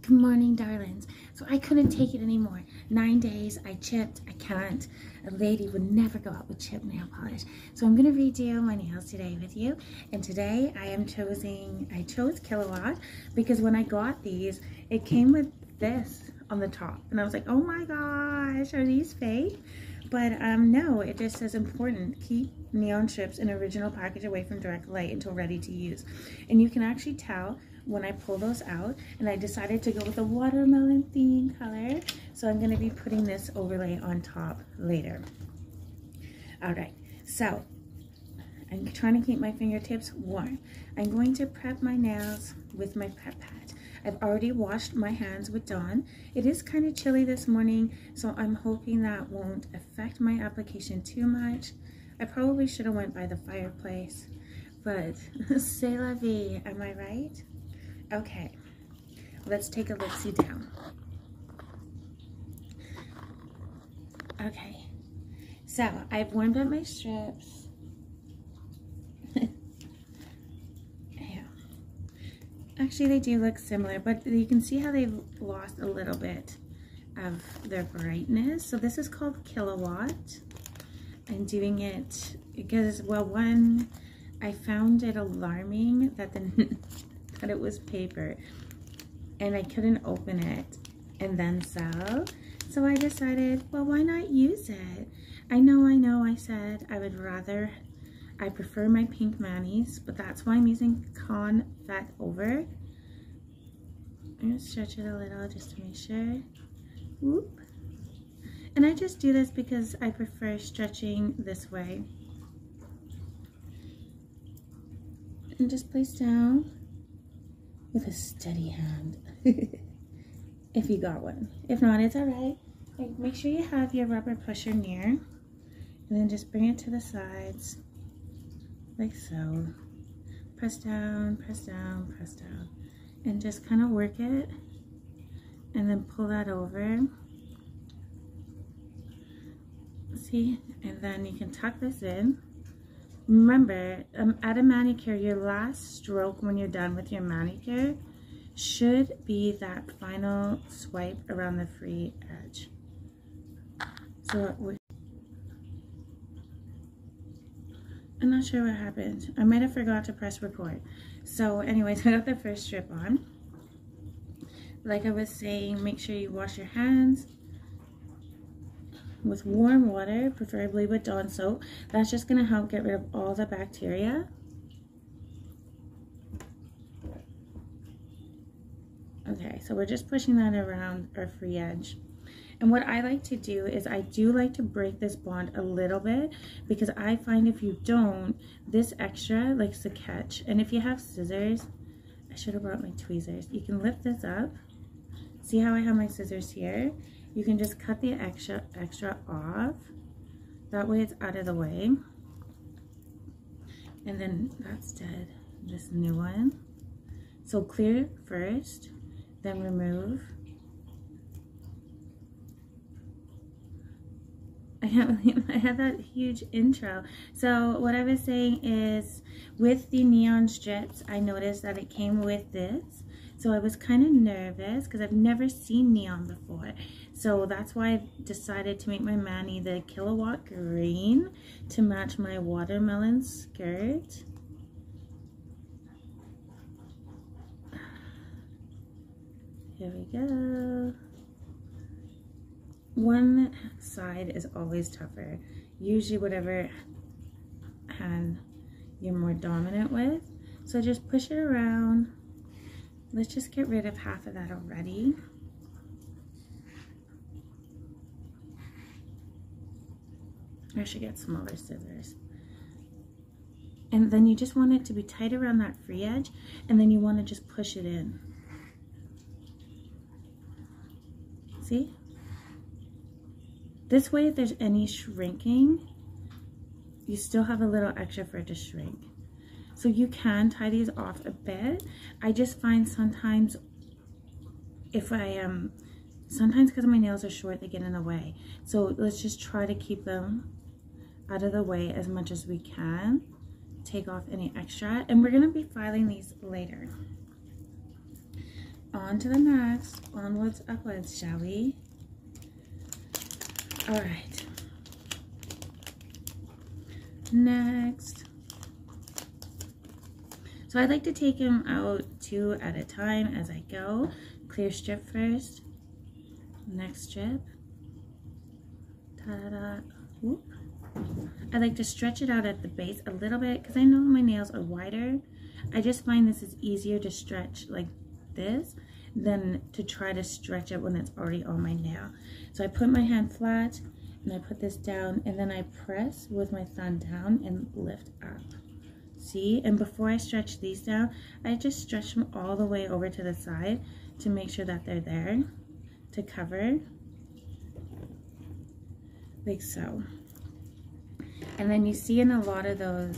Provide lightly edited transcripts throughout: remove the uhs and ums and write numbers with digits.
Good morning, darlings. So I couldn't take it anymore. 9 days, I chipped, I can't. A lady would never go out with chipped nail polish. So I'm gonna redo my nails today with you. And today I chose Kilowatt because when I got these, it came with this on the top. And I was like, oh my gosh, are these fake? But no, it just says important. Keep neon strips in original package away from direct light until ready to use. And you can actually tell when I pull those out, and I decided to go with a watermelon theme color. So I'm gonna be putting this overlay on top later. All right, so I'm trying to keep my fingertips warm. I'm going to prep my nails with my prep pad. I've already washed my hands with Dawn. It is kind of chilly this morning, so I'm hoping that won't affect my application too much. I probably should have went by the fireplace, but c'est la vie, am I right? Okay, let's take a look-see down. Okay, so I've warmed up my strips. Yeah. Actually, they do look similar, but you can see how they've lost a little bit of their brightness. So this is called Kilowatt. I'm doing it because, well, one, I found it alarming that that it was paper and I couldn't open it and then sell. So I decided, well, why not use it? I know I said I prefer my pink manis, but that's why I'm using confet over. I'm gonna stretch it a little just to make sure. Whoop. And I just do this because I prefer stretching this way. And just place down with a steady hand. If you got one. If not, it's alright. Like, make sure you have your rubber pusher near. And then just bring it to the sides. Like so. Press down, press down, press down. And just kind of work it. And then pull that over. See? And then you can tuck this in. Remember, at a manicure, your last stroke when you're done with your manicure should be that final swipe around the free edge. So I'm not sure what happened. I might have forgot to press record. So anyways, I got the first strip on. Like I was saying, make sure you wash your hands with warm water, preferably with Dawn soap. That's just going to help get rid of all the bacteria. Okay, so we're just pushing that around our free edge. And what I like to do is I do like to break this bond a little bit, because I find if you don't, this extra likes to catch. And if you have scissors, I should have brought my tweezers. You can lift this up. See how I have my scissors here? You can just cut the extra off. That way it's out of the way. And then that's dead. This new one. So clear first, then remove. I had that huge intro. So what I was saying is, with the neon strips, I noticed that it came with this. So I was kind of nervous because I've never seen neon before. So that's why I decided to make my mani the Kilowatt green to match my watermelon skirt. Here we go. One side is always tougher. Usually whatever hand you're more dominant with. So just push it around. Let's just get rid of half of that already. I should get smaller scissors. And then you just want it to be tight around that free edge, and then you want to just push it in. See? This way, if there's any shrinking, you still have a little extra for it to shrink. So you can tie these off a bit. I just find sometimes if I sometimes because my nails are short, they get in the way. So let's just try to keep them out of the way as much as we can. Take off any extra, and we're gonna be filing these later. on to the next. Onwards, upwards, shall we? All right. Next. So I like to take them out 2 at a time as I go. Clear strip first. Next strip. Ta-da. Whoop. I like to stretch it out at the base a little bit because I know my nails are wider. I just find this is easier to stretch like this than to try to stretch it when it's already on my nail. So I put my hand flat and I put this down and then I press with my thumb down and lift up. See? And before I stretch these down, I just stretch them all the way over to the side to make sure that they're there to cover, like so. And then you see in a lot of those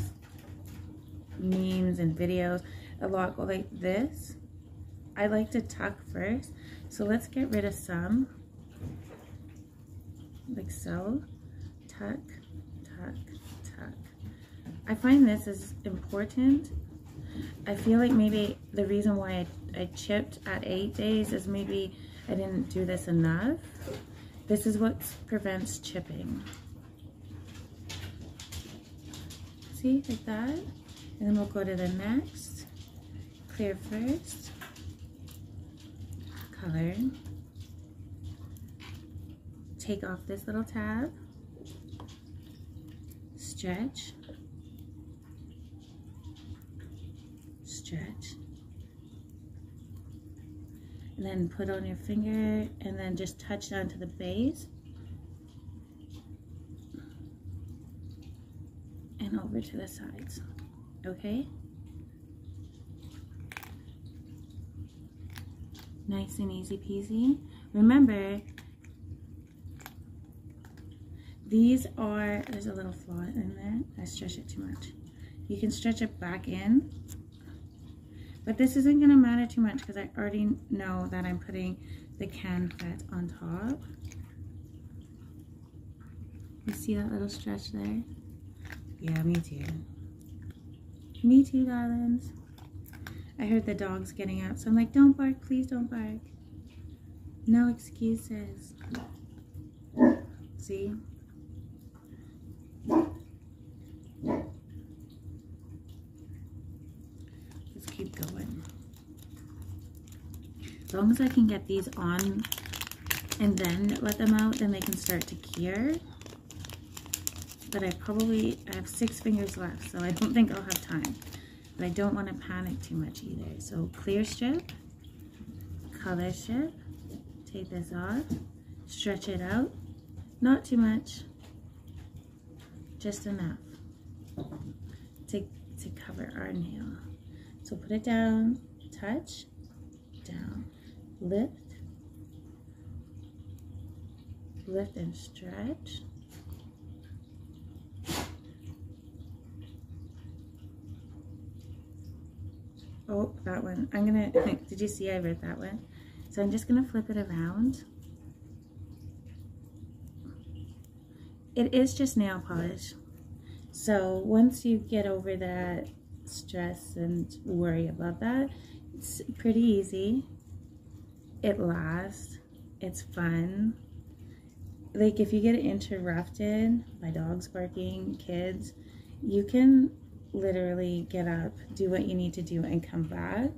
memes and videos, a lot go like this. I like to tuck first, so let's get rid of some, like so. Tuck, tuck, tuck. I find this is important. I feel like maybe the reason why I chipped at 8 days is maybe I didn't do this enough. This is what prevents chipping. See, like that. And then we'll go to the next. Clear first. Color. Take off this little tab. Stretch. Stretch. And then put on your finger and then just touch down to the base. And over to the sides. Okay? Nice and easy peasy. Remember, these are, there's a little flaw in there. I stretch it too much. You can stretch it back in. But this isn't going to matter too much because I already know that I'm putting the can fet on top. You see that little stretch there? Yeah, me too. Me too, darlings. I heard the dogs getting up, so I'm like, don't bark, please don't bark. No excuses. See? Let's keep going. As long as I can get these on and then let them out, then they can start to cure. But I have 6 fingers left, so I don't think I'll have time. But I don't want to panic too much either. So clear strip, color strip, take this off, stretch it out, not too much, just enough to cover our nail. So put it down, touch, down, lift, lift and stretch. Oh, that one. Did you see I read that one? So I'm just gonna flip it around. It is just nail polish. So once you get over that stress and worry about that, it's pretty easy. It lasts. It's fun. Like if you get interrupted by dogs barking, kids, you can literally get up, do what you need to do, and come back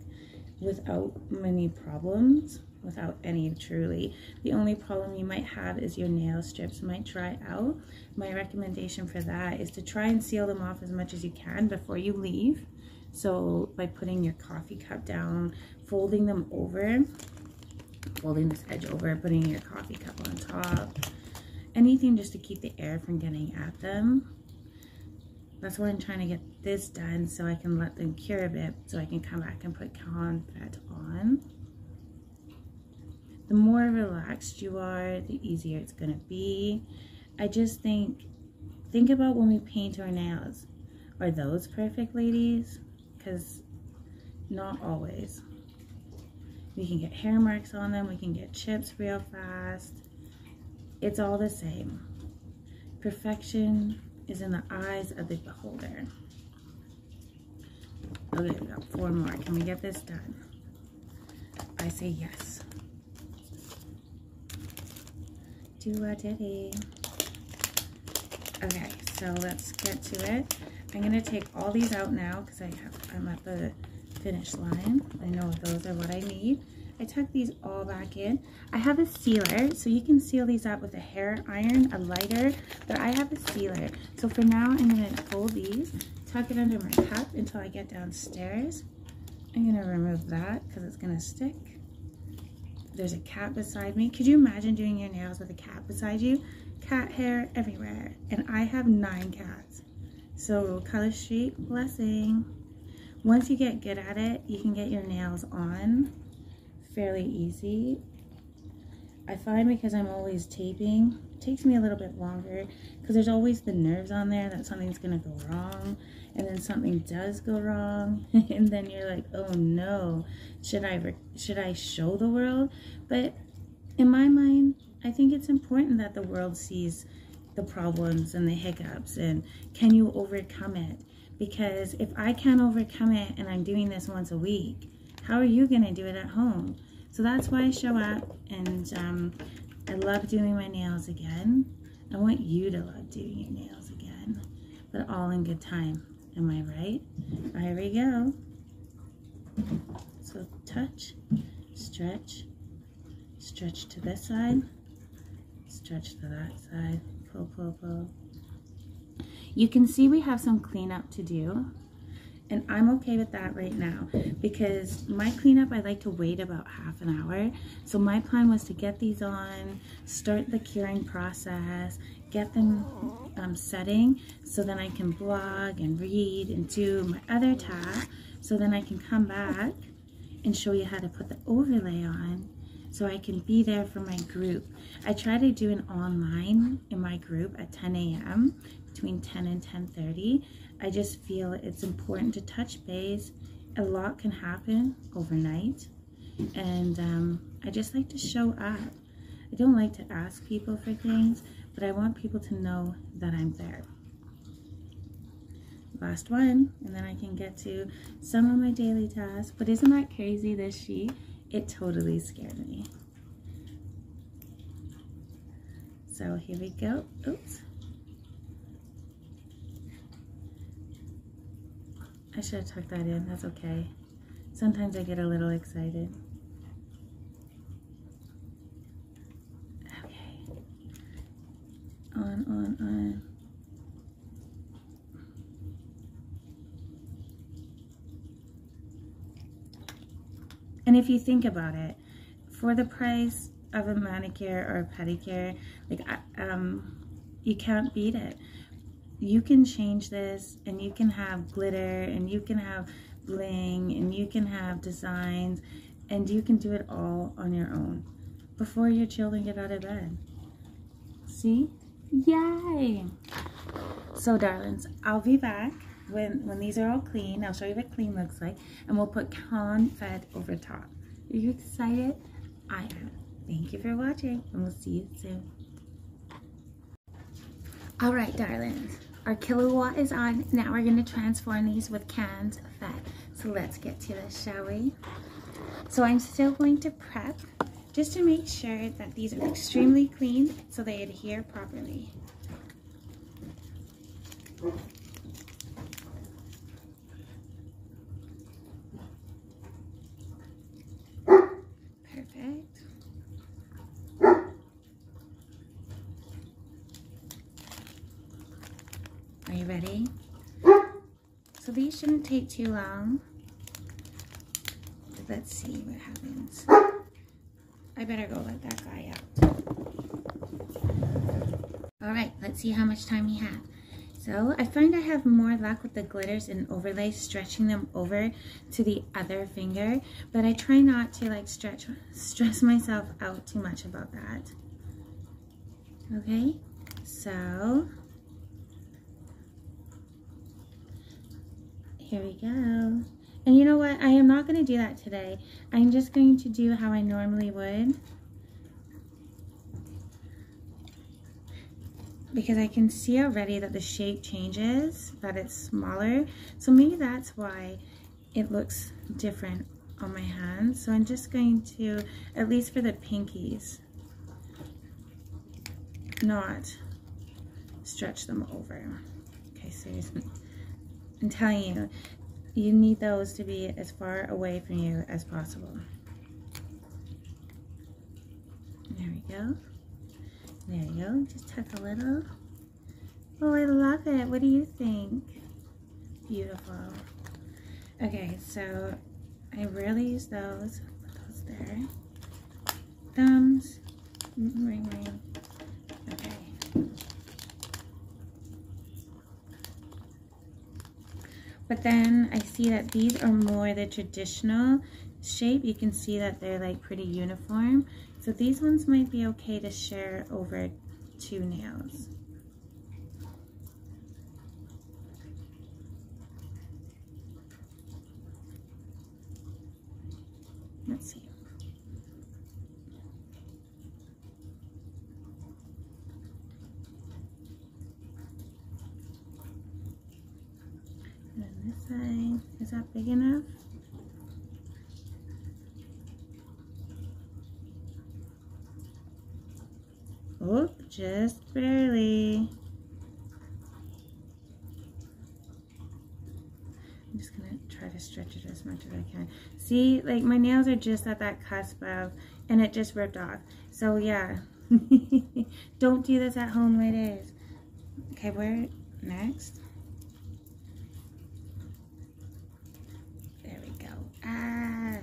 without many problems, without any truly. The only problem you might have is your nail strips might dry out. My recommendation for that is to try and seal them off as much as you can before you leave. So by putting your coffee cup down, folding them over, folding this edge over, putting your coffee cup on top, anything just to keep the air from getting at them. That's why I'm trying to get this done so I can let them cure a bit so I can come back and put Confet on. The more relaxed you are, the easier it's going to be. I just think about when we paint our nails. Are those perfect, ladies? Because not always. We can get hair marks on them. We can get chips real fast. It's all the same. Perfection is in the eyes of the beholder. Okay, we got 4 more. Can we get this done? I say yes. Do-a-diddy. Okay, so let's get to it. I'm gonna take all these out now because I'm at the finish line. I know those are what I need. I tuck these all back in. I have a sealer, so you can seal these up with a hair iron, a lighter, but I have a sealer. So for now, I'm gonna fold these, tuck it under my cup until I get downstairs. I'm gonna remove that because it's gonna stick. There's a cat beside me. Could you imagine doing your nails with a cat beside you? Cat hair everywhere. And I have 9 cats. So Color Street, blessing. Once you get good at it, you can get your nails on fairly easy. I find because I'm always taping, it takes me a little bit longer because there's always the nerves on there that something's gonna go wrong, and then something does go wrong, and then you're like, oh no, should I show the world? But in my mind, I think it's important that the world sees the problems and the hiccups, and can you overcome it? Because if I can't overcome it and I'm doing this once a week, how are you gonna do it at home? So that's why I show up, and I love doing my nails again. I want you to love doing your nails again, but all in good time. Am I right? Here we go. So touch, stretch, stretch to this side, stretch to that side, pull, pull, pull. You can see we have some cleanup to do. And I'm okay with that right now because my cleanup, I like to wait about half an hour. So my plan was to get these on, start the curing process, get them setting so then I can blog and read and do my other task. So then I can come back and show you how to put the overlay on so I can be there for my group. I try to do an online in my group at 10 a.m. between 10 and 10:30. I just feel it's important to touch base. A lot can happen overnight, and I just like to show up. I don't like to ask people for things, but I want people to know that I'm there. Last one, and then I can get to some of my daily tasks. But isn't that crazy, this sheet? It totally scared me. So here we go. Oops. I should have tucked that in. That's okay. Sometimes I get a little excited. Okay. On. And if you think about it, for the price of a manicure or a pedicure, like you can't beat it. You can change this, and you can have glitter, and you can have bling, and you can have designs, and you can do it all on your own before your children get out of bed. See? Yay! So darlings, I'll be back when these are all clean. I'll show you what clean looks like, and we'll put confetti over top. Are you excited? I am. Thank you for watching, and we'll see you soon. All right, darlings. Our Kilowatt is on. Now we're going to transform these with canned fat. So let's get to this, shall we? So I'm still going to prep just to make sure that these are extremely clean so they adhere properly. Perfect. Are you ready? So these shouldn't take too long. Let's see what happens. I better go let that guy out. All right, let's see how much time we have. So I find I have more luck with the glitters and overlays, stretching them over to the other finger, but I try not to like stress myself out too much about that. Okay, so here we go. And you know what? I am not going to do that today. I'm just going to do how I normally would, because I can see already that the shape changes, that it's smaller. So maybe that's why it looks different on my hands. So I'm just going to, at least for the pinkies, not stretch them over. Okay, seriously. I'm telling you, you need those to be as far away from you as possible. There we go. There you go. Just tuck a little. Oh, I love it. What do you think? Beautiful. Okay, so I rarely use those. Put those there. Thumbs. Ring, ring. Okay. But then I see that these are more the traditional shape. You can see that they're like pretty uniform. So these ones might be okay to share over 2 nails. Let's see. And then this side, is that big enough? Oh, just barely. I'm just gonna try to stretch it as much as I can. See, like my nails are just at that cusp of, and it just ripped off. So yeah, don't do this at home, ladies. Okay, where next? There we go. Ah.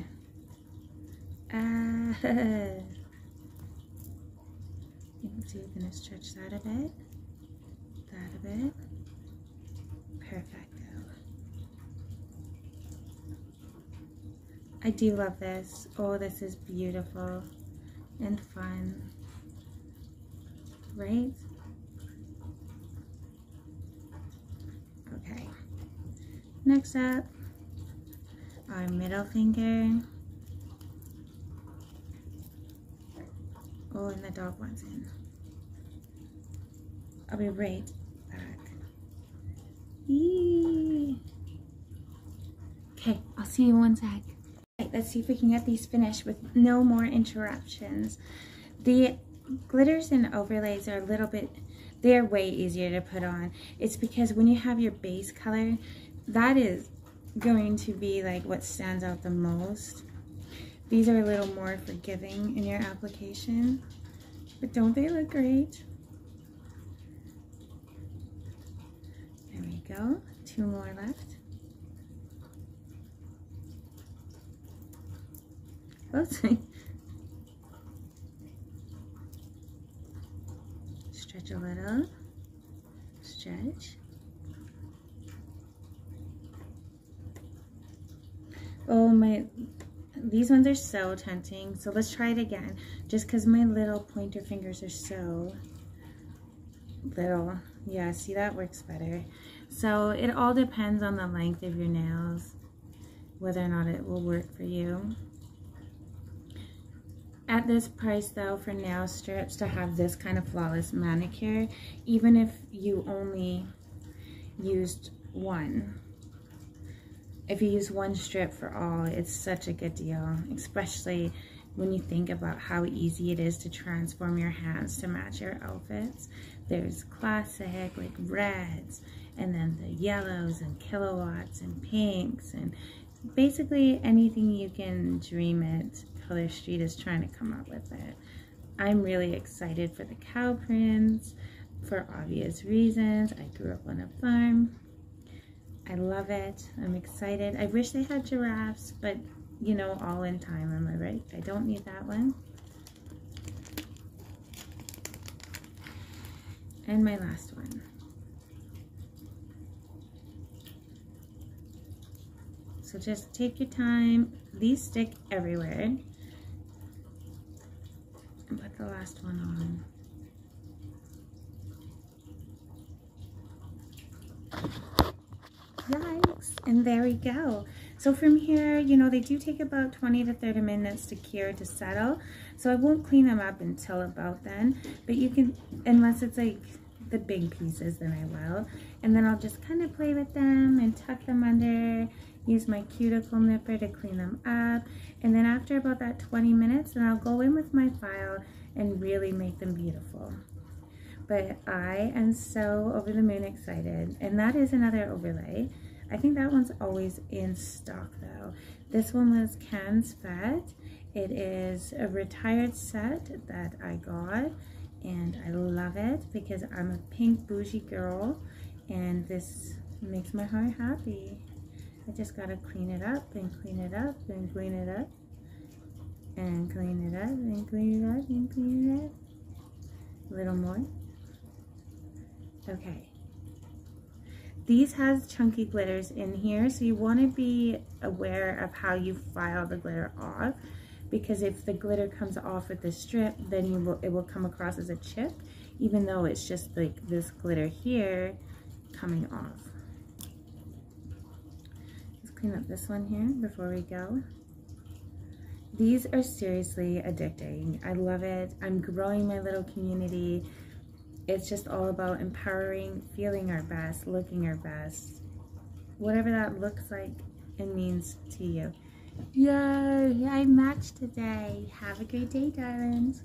So you're gonna stretch that a bit, that a bit. Perfecto. I do love this. Oh, this is beautiful and fun, right? Okay. Next up, our middle finger. Oh, and the dog wants in. I'll be right back. Yee. Okay, I'll see you in 1 sec. Okay, let's see if we can get these finished with no more interruptions. The glitters and overlays are a little bit, they're way easier to put on. It's because when you have your base color, that is going to be like what stands out the most. These are a little more forgiving in your application, but don't they look great? There we go. 2 more left. Oops. Stretch a little. Stretch. Oh my, these ones are so tempting. So let's try it again. Just because my little pointer fingers are so little. Yeah, see, that works better. So it all depends on the length of your nails, whether or not it will work for you. At this price though, for nail strips to have this kind of flawless manicure, even if you only used one, if you use 1 strip for all, it's such a good deal, especially when you think about how easy it is to transform your hands to match your outfits. There's classic, like reds, and then the yellows and kilowatts and pinks, and basically anything you can dream it. Color Street is trying to come up with it. I'm really excited for the cow prints for obvious reasons. I grew up on a farm. I love it. I'm excited. I wish they had giraffes, but you know, all in time, am I right? I don't need that one. And my last one. So just take your time. These stick everywhere. And put the last one on. Yikes, and there we go. So from here, you know, they do take about 20 to 30 minutes to cure, to settle. So I won't clean them up until about then, but you can, unless it's like the big pieces, then I will. And then I'll just kind of play with them and tuck them under, use my cuticle nipper to clean them up. And then after about that 20 minutes, then I'll go in with my file and really make them beautiful. But I am so over the moon excited. And that is another overlay. I think that one's always in stock though. This one was Cannes Fête. It is a retired set that I got, and I love it because I'm a pink bougie girl, and this makes my heart happy. I just gotta clean it up and clean it up and clean it up and clean it up and clean it up and clean it up. A little more. Okay. These has chunky glitters in here, so you want to be aware of how you file the glitter off, because if the glitter comes off with the strip, then it will come across as a chip, even though it's just like this glitter here coming off. Let's clean up this one here before we go. These are seriously addicting. I love it. I'm growing my little community. It's just all about empowering, feeling our best, looking our best, whatever that looks like and means to you. Yay, I matched today. Have a great day, darlings.